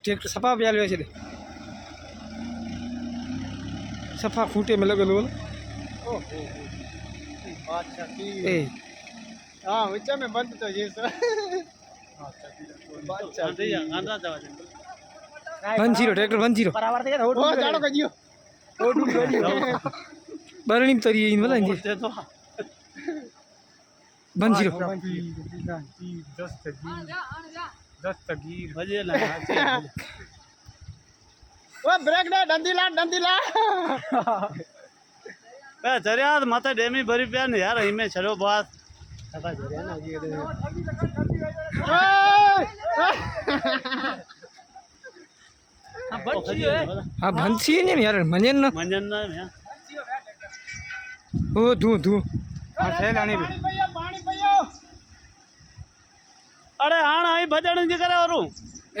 tractor सफा प्याल वे छे सफा खूंटे में लगेलो ओहो अच्छा ठीक ए हां वच्चा में बंद तो ये सर अच्छा ठीक आंध्रा जावा दे 10 ट्रैक्टर 10 बराबर दे हो जाड़ो कजियो हो डूब गयो बरणी तरी इन वाला इंजे दे तो 10 दस्तगीर बजे ना ओ ब्रेक दे डंडीला बे जरियाद माथे डेमी भरी पे ने यार इमे छड़ो बात सका जरिया ना ये हां भंसी ने यार मंजन ना ओ धू धू हां थैल आनी भी पानी पियो अरे हां आई भजन जी करे और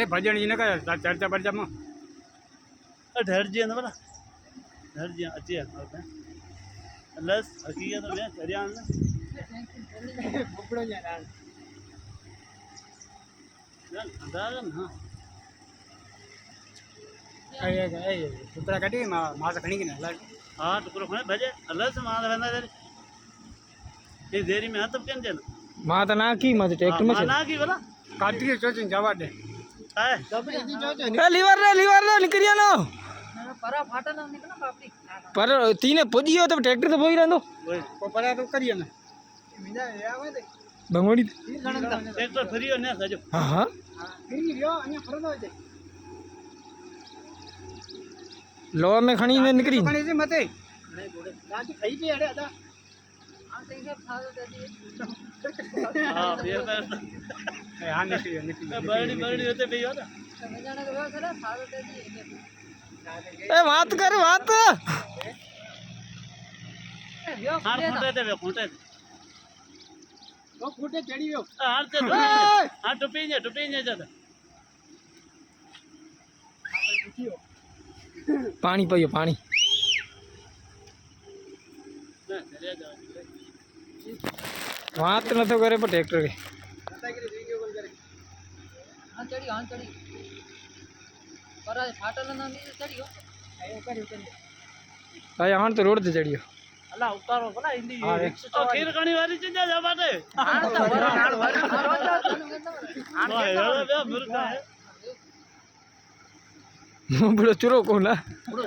ए भजन जी ने कर चर्चा परचा में ढेर जी ना बड़ा ढेर जी अच्छी है लस हकीकत में जरिया ने बुकड़ो यार अंदाज ना ए टुकड़ा काटी मास खणी के ना हां टुकड़ो खणे भजे लस मां वेंदा ये देरी में हाथ केन देना मां त ना की मत ट्रैक्टर में ना की बोला काटी चोचन जवा दे है सब इजी चोचन ए लीवर रे निकरिया नो परा फाटा ना निकला पापड़ी पर तीने पुजियो तो ट्रैक्टर तो बोई रहंदो को परा तो करियो ना मीना ए आवे दे बंगोड़ी ट्रैक्टर फरियो ने सजो हां हां फरी रियो अने फरदो दे लो में खणी ने निकरी खणी से मते राज खाई पे अड़े आदा हां सही से फादो दे दी हां ये हां निकली बरड़ी होते पे होता समझाने के बाद सर फादो दे दी ए बात कर बात हां खूंटे वो खूंटे चढ़ियो हां ते हां टुपी ने जाता पानी पियो पानी बात न तो करे पर ट्रैक्टर के हां चढ़ी पर फाटल ना नहीं चढ़ियो आयो करियो भाई हां तो रोड ते चढ़ियो अल्लाह उतारो भला हिंदी खीर कणी वाली चीज जा बाटे हां तो बराबर बड़ो चुरो कोना बड़ो